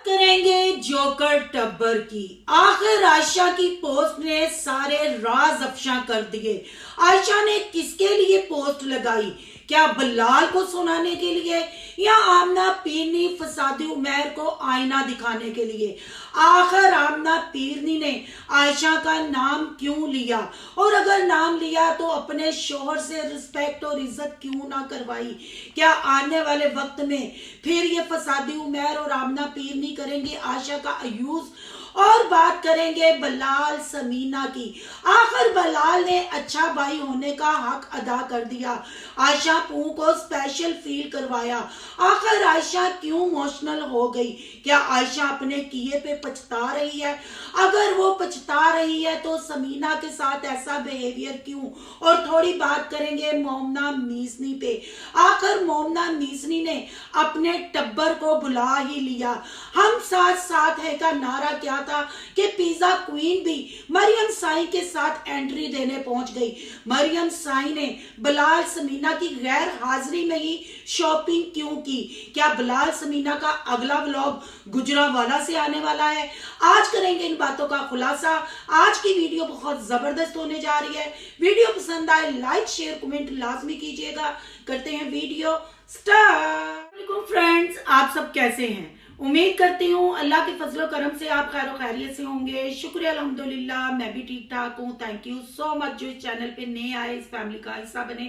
करेंगे जोकर टब्बर की। आखिर आयशा की पोस्ट ने सारे राज अफशा कर दिए। आयशा ने किसके लिए पोस्ट लगाई? क्या बिलाल को सुनाने के लिए या आमना पीरनी फसादी उमैर को आईना दिखाने के लिए? आखिर आमना पीरनी ने आयशा का नाम क्यों लिया, और अगर नाम लिया तो अपने शोहर से रिस्पेक्ट और इज्जत क्यों ना करवाई? क्या आने वाले वक्त में फिर ये फसादी उमैर और आमना पीरनी करेंगे आयशा का अयूज? और बात करेंगे बिलाल समीना की। आखिर बिलाल ने अच्छा भाई होने का हक अदा कर दिया, आयशा पू को स्पेशल फील करवाया। आखिर आयशा क्यों इमोशनल हो गई? क्या आयशा अपने किए पे पछता रही है? अगर वो पछता रही है तो समीना के साथ ऐसा बिहेवियर क्यों? और थोड़ी बात करेंगे मोमना मीसनी पे। आखिर मोमना मीसनी ने अपने टब्बर को बुला ही लिया। हम साथ साथ है का नारा क्या था कि पिज्जा क्वीन भी मरियम साई के साथ एंट्री देने पहुंच गई। मरियम साई ने बिलाल समीना की गैर हाजिरी में ही शॉपिंग क्यों की? क्या बिलाल समीना का अगला व्लॉग गुजरावाला से आने वाला है? आज करेंगे इन बातों का खुलासा। आज की वीडियो बहुत जबरदस्त होने जा रही है। वीडियो पसंद आए लाइक शेयर कमेंट लाजमी कीजिएगा। करते हैं वीडियो स्टार्ट। फ्रेंड्स, आप सब कैसे हैं? उम्मीद करती हूँ अल्लाह के फजलो करम से आप खैर खैरियत से होंगे। शुक्रिया अल्हम्दुलिल्लाह, मैं भी ठीक ठाक हूँ। थैंक यू सो मच जो इस चैनल पे नए आए, इस फैमिली का हिस्सा बने।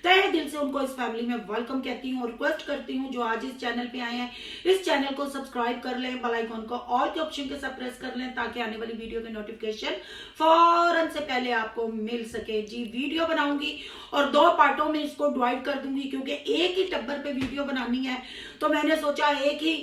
तहे दिल से उनको इस फैमिली में वेलकम कहती हूँ और रिक्वेस्ट करती हूँ जो आज इस चैनल पे आए हैं इस चैनल को सब्सक्राइब कर लें, बेल आइकन को ऑल के ऑप्शन के साथ प्रेस कर लें ताकि आने वाली वीडियो के नोटिफिकेशन फौरन से पहले आपको मिल सके। जी, वीडियो बनाऊंगी और 2 पार्टों में इसको डिवाइड कर दूंगी क्योंकि एक ही टब्बर पे वीडियो बनानी है, तो मैंने सोचा एक ही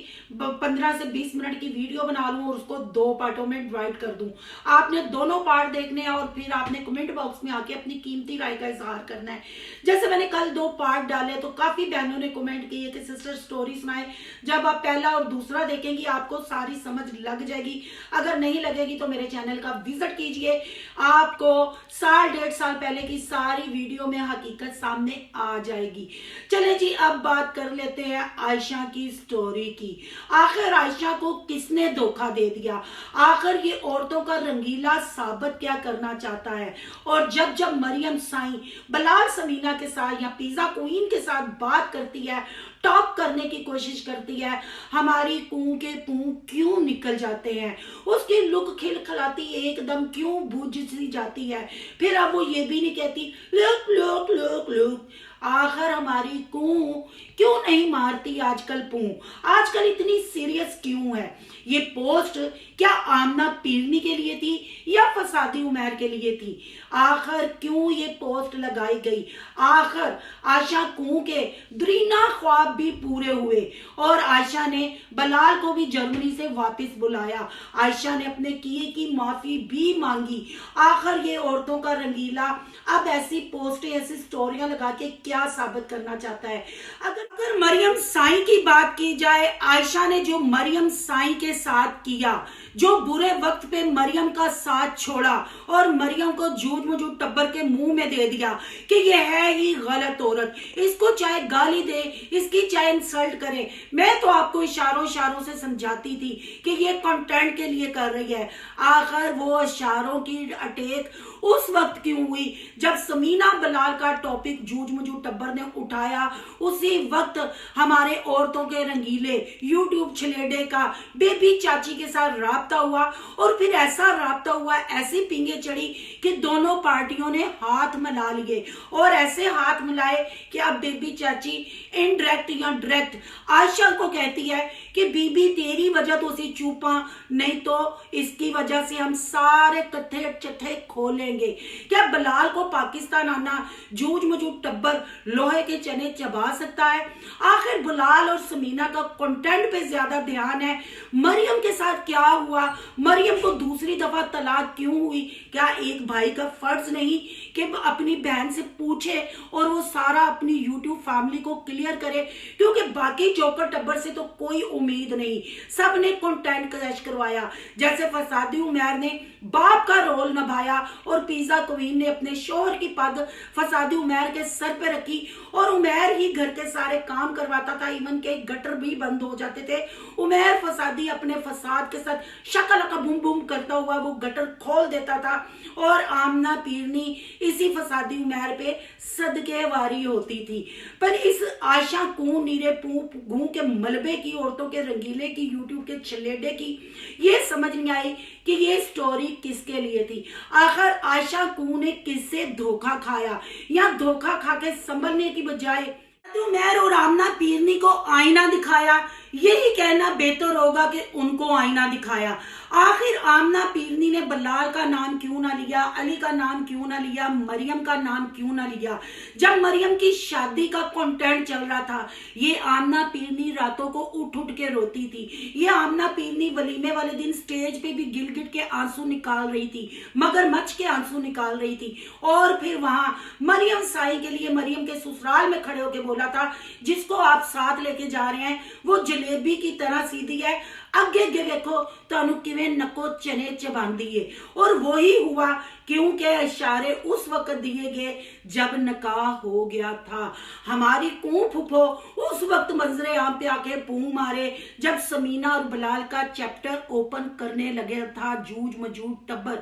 15 से 20 मिनट की वीडियो बना लूं और उसको 2 पार्टों में डिवाइड कर दूं। आपने दोनों पार्ट देखने हैं और फिर आपने कमेंट बॉक्स में आके अपनी कीमती राय का इजहार करना है। जैसे मैंने कल 2 पार्ट डाले तो काफी बहनों ने कमेंट किए कि सिस्टर स्टोरी सुनाए। जब आप पहला और दूसरा देखेंगी आपको सारी समझ लग जाएगी। अगर नहीं लगेगी तो मेरे चैनल का विजिट कीजिए, आपको साल 1.5 साल पहले की सारी वीडियो में हकीकत सामने आ जाएगी। चले जी, अब बात कर लेते हैं आयशा की स्टोरी की। आखिर आयशा को किसने धोखा दे दिया? आखिर ये औरतों का रंगीला साबित क्या करना चाहता है? और जब मरियम साई बिलाल समीना के साथ या पिज्जा क्वीन के साथ बात करती है, टॉप करने की कोशिश करती है, हमारी कूं के पूं क्यों निकल जाते हैं? उसकी लुक खिलखिलाती एकदम क्यों बुझ सी जाती है? फिर अब वो ये भी नहीं कहती लुक लुक लुक लुक। आखिर हमारी कूं क्यों नहीं मारती आजकल पूं? आजकल इतनी सीरियस क्यों है? ये पोस्ट क्या आमना पीरनी के लिए थी या फसादी उमैर के लिए थी? आखिर क्यों ये पोस्ट लगाई गई? आखिर आयशा कूं के दरीना ख्वाब भी पूरे हुए और आयशा ने बिलाल को भी जर्मनी से वापस बुलाया। आयशा ने अपने किए की माफी भी मांगी। आखिर ये औरतों का रंगीला अब ऐसी पोस्टें ऐसी स्टोरियां लगा के क्या साबित करना चाहता है? अगर मरियम साई की बात की जाए, आयशा ने जो मरियम साई के साथ किया, जो बुरे वक्त पे मरियम का साथ छोड़ा और मरियम को झूठ मूठ टब्बर के मुंह में दे दिया कि ये है ही गलत औरत, इसको चाहे गाली दे, इसकी चाहे इंसल्ट करे। मैं तो आपको इशारों से समझाती थी कि ये कंटेंट के लिए कर रही है। आखिर वो इशारों की अटैक उस वक्त क्यों हुई जब समीना बिलाल का टॉपिक झूठ मूठ टब्बर ने उठाया? उसी वक्त हमारे औरतों के रंगीले यूट्यूब छलेडे का बेबी चाची के साथ राब्ता हुआ और फिर ऐसा राब्ता हुआ, ऐसी पिंगे चढ़ी कि दोनों पार्टियों ने हाथ मिला लिए और ऐसे हाथ मिलाए कि अब बेबी चाची इनडायरेक्ट या डायरेक्ट आयशा को कहती है कि बीबी तेरी वजह तो सी चूपा, नहीं तो इसकी वजह से हम सारे कथे चथे खोलेंगे। क्या बिलाल को पाकिस्तान आना जूझ मजूझ टब्बर लोहे के चने चबा सकता है? आखिर बिलाल और समीना का कंटेंट पे ज्यादा ध्यान है। मरियम के साथ क्या हुआ? मरियम को दूसरी दफा तलाक क्यों हुई? क्या एक भाई का फर्ज नहीं कि अपनी बहन से पूछे और वो सारा अपनी यूट्यूब फैमिली को क्लियर करे, क्योंकि बाकी जोकर टब्बर से तो कोई उम्मीद नहीं, सब ने कंटेंट क्रैश करवाया। जैसे फसादी उमैर ने बाप का रोल निभाया और पिज्जा क्वीन ने अपने शोहर की पग फसादी उमैर के सर पे रखी और उमैर ही घर के सारे काम करवाता था, इवन के गटर भी बंद हो जाते थे। उमैर फसादी अपने फसाद के साथ शक्ल का बुम बुम करता हुआ वो गटर खोल देता था और आमना पीरनी इसी फसादी उमैर पे सदके वारी होती थी। पर इस आशा कूं नीरे गूं के मलबे की, औरतों के रंगीले की, यूट्यूब के छलेडे की, ये समझ नहीं आई कि ये स्टोरी किसके लिए थी। आखिर आशा कूं ने किससे धोखा खाया या धोखा खा के संभलने की बजाय उमैर और आमना पीरनी को आईना दिखाया, यही कहना बेहतर होगा कि उनको आईना दिखाया। आखिर आमना पीरनी ने बलाल का नाम क्यों ना लिया, अली का नाम क्यों ना लिया, मरियम का नाम क्यों ना लिया? जब मरियम की शादी का कंटेंट चल रहा था, ये आमना पीरनी रातों को उठ उठ के रोती थी। ये आमना पीरनी वलीमे वाले दिन स्टेज पे भी गिल गिल के आंसू निकाल रही थी, मगरमच्छ के आंसू निकाल रही थी। और फिर वहां मरियम साई के लिए मरियम के ससुराल में खड़े होके बोला था, जिसको आप साथ लेके जा रहे हैं वो जलेबी की तरह सीधी है, अगे अगे देखो तानू किवें नको चने चबांदी है। और वही हुआ, क्योंकि इशारे उस वक्त दिए गए जब निकाह हो गया था। हमारी कूं फुफो उस वक्त मंजरे आम पे आके पूं मारे जब समीना और बलाल का चैप्टर ओपन करने लगे था जूझ मजूद टब्बर।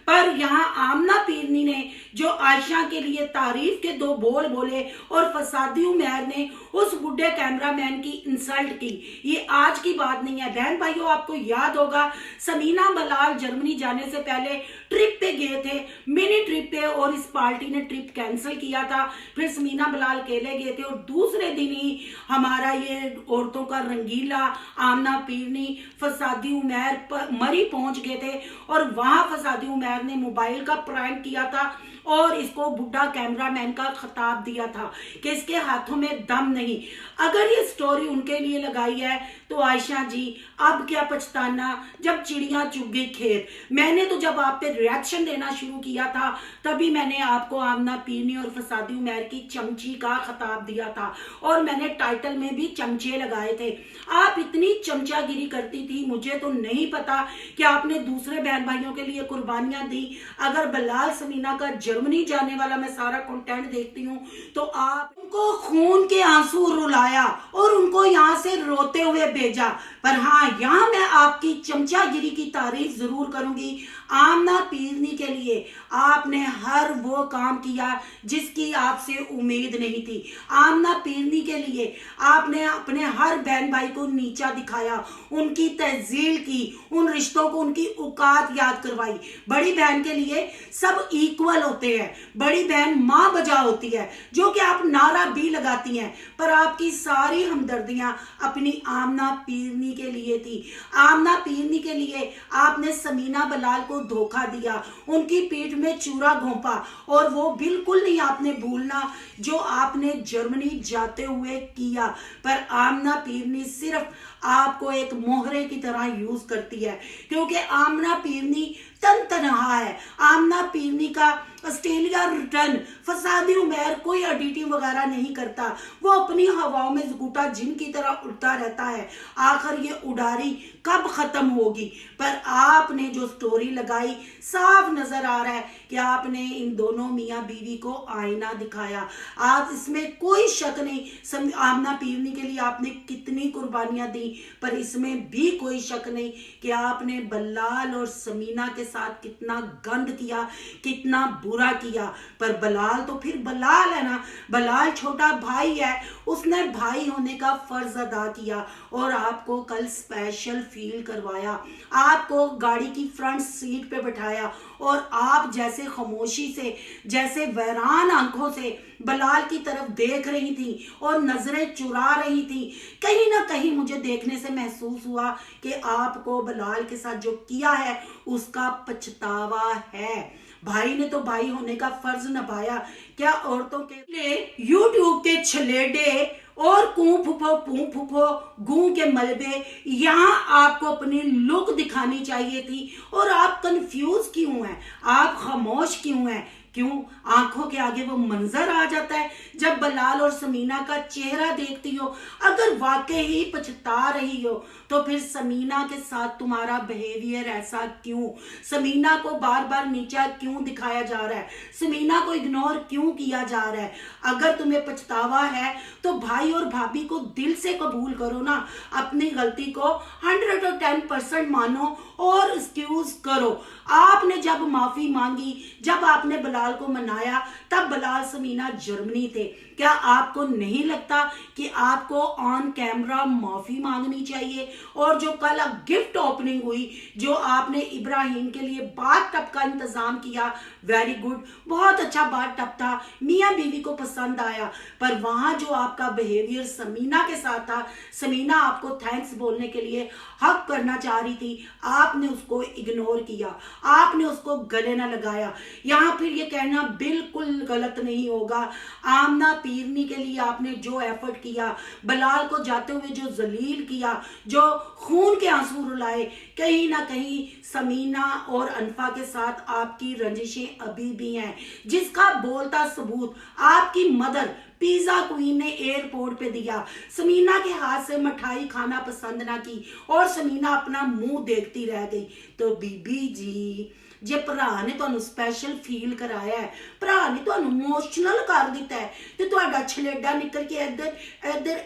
पर यहाँ आमना पीरनी ने जो आयशा के लिए तारीफ के दो बोल बोले और फसादी उमैर ने उस बुढ़े कैमरामैन की इंसल्ट की, ये आज की बात नहीं है बहन भाइयों। आपको याद होगा समीना बलाल जर्मनी जाने से पहले ट्रिप पे गए थे, मिनी ट्रिप पे, और इस पार्टी ने ट्रिप कैंसिल किया था। फिर समीना बलाल अकेले गए थे और दूसरे दिन ही हमारा ये औरतों का रंगीला आमना पीरनी फसादी उमैर मरी पहुंच गए थे और वहां फसादी उमैर ने मोबाइल का प्रैंक किया था और इसको बुढ़ा कैमरामैन का खिताब दिया था कि इसके हाथों में दम नहीं। अगर ये स्टोरी उनके लिए लगाई है तो आयशा जी अब क्या पछताना जब चिड़िया चुग गई खेत। मैंने तो जब आप पे रिएक्शन देना शुरू किया था तभी मैंने आपको आमना पीरनी और फसादी उमैर की चमची का खिताब दिया था और मैंने टाइटल में भी चमचे लगाए थे। आप इतनी चमचागिरी करती थी, मुझे तो नहीं पता कि आपने दूसरे बहन भाइयों के लिए कुर्बानियां दी। अगर बलाल समीना का जर्मनी जाने वाला मैं सारा कंटेंट देखती हूँ तो आप उनको खून के आंसू रुलाया और उनको यहाँ से रोते हुए भेजा। पर हाँ, यहाँ मैं आपकी चमचागिरी की तारीफ जरूर करूंगी। आमना पीरनी के लिए आपने हर वो काम किया जिसकी आपसे उम्मीद नहीं थी। आमना पीरनी के लिए आपने अपने हर बहन भाई को नीचा दिखाया, उनकी तहजील की, उन रिश्तों को उनकी औकात याद करवाई। बड़ी बहन के लिए सब इक्वल होते हैं, बड़ी बहन माँ बजा होती है, जो कि आप नारा भी लगाती हैं। पर आपकी सारी हमदर्दियां अपनी आमना पीरनी के लिए थी। आमना पीरनी के लिए आपने समीना बलाल को धोखा दिया, उनकी पीठ में चूरा घोंपा और वो बिल्कुल नहीं आपने भूलना जो आपने जर्मनी जाते हुए किया। पर आमना पीरनी सिर्फ आपको एक मोहरे की तरह यूज करती है, क्योंकि आमना पीरनी तन तनहा है। आमना पीरनी का ऑस्ट्रेलिया रिटर्न फसादी उमैर कोई एडिटिंग वगैरह नहीं करता, वो अपनी हवाओं में जुगूटा जिन की तरह उड़ता रहता है। आखिर ये उड़ारी कब खत्म होगी? पर आपने जो स्टोरी लगाई साफ नजर आ रहा है कि आपने इन दोनों मियाँ बीवी को आईना दिखाया। आज इसमें कोई शक नहीं आमना पीरनी के लिए आपने कितनी कुर्बानियां दी, पर इसमें भी कोई शक नहीं कि आपने बलाल और समीना के साथ कितना गंद किया, कितना बुरा किया। पर बलाल तो फिर बलाल है ना, बलाल छोटा भाई है, उसने भाई होने का फर्ज अदा किया और आपको कल स्पेशल फील करवाया, आपको गाड़ी की फ्रंट सीट पे बिठाया और आप जैसे खामोशी से, जैसे वैरान आंखों से बलाल की तरफ देख रही थी और नजरें चुरा रही थी। कहीं ना कहीं मुझे देखने से महसूस हुआ कि आपको बलाल के साथ जो किया है उसका पछतावा है। भाई ने तो भाई होने का फर्ज निभाया, क्या औरतों के लिए यूट्यूब के छलेडे और कूं फुफो पूं फुफो गूं के मलबे, यहाँ आपको अपनी लुक दिखानी चाहिए थी। और आप कंफ्यूज क्यों हैं, आप खामोश क्यों हैं? क्यों आंखों के आगे वो मंजर आ जाता है जब बलाल और समीना का चेहरा देखती हो। अगर वाकई ही पछता रही हो तो फिर समीना के साथ तुम्हारा बिहेवियर ऐसा क्यों? समीना को बार बार नीचा क्यों दिखाया जा रहा है? समीना को इग्नोर क्यों किया जा रहा है? अगर तुम्हें पछतावा है तो भाई और भाभी को दिल से कबूल करो ना, अपनी गलती को 110% मानो और एक्सक्यूज करो। आपने जब माफी मांगी, जब आपने बलाल को मनाया, तब बलाल समीना जर्मनी थे। क्या आपको नहीं लगता कि आपको ऑन कैमरा माफी मांगनी चाहिए? और जो कल गिफ्ट ओपनिंग हुई, जो आपने इब्राहिम के लिए बाथ टब का इंतजाम किया, वेरी गुड, बहुत अच्छा बाथ टब था, मियां बीवी को पसंद आया। पर वहां जो आपका बिहेवियर समीना के साथ था, समीना आपको थैंक्स बोलने के लिए हक करना चाह रही थी, आपने उसको इग्नोर किया, आपने उसको गले ना लगाया। यहाँ फिर ये कहना बिल्कुल गलत नहीं होगा। आमना पीरनी के लिए आपने जो एफर्ट किया, बलाल को जाते हुए जो जलील किया, जो खून के आंसू रुलाए, कहीं ना कहीं समीना और अनफा के साथ आपकी रंजिशें अभी भी हैं, जिसका बोलता सबूत आपकी मदर पिज्जा क्वीन ने एयरपोर्ट पे दिया। समीना के हाथ से मिठाई खाना पसंद ना की और समीना अपना मुंह देखती रह गई। तो बीबी जी, जे भरा ने तुहानू स्पैशल फील कराया है, भरा ने तुहानू इमोशनल कर दिता है, ते तुहाडा छलेडा निकल के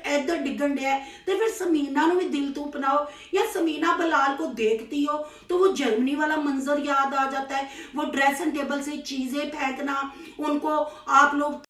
इधर डिगन दिया है, ते फिर समीना नू भी दिल तो अपनाओ। या समीना बलाल को देखती हो तो वो जर्मनी वाला मंजर याद आ जाता है, वो ड्रेसिंग टेबल से चीजें फेंकना, उनको आप लोग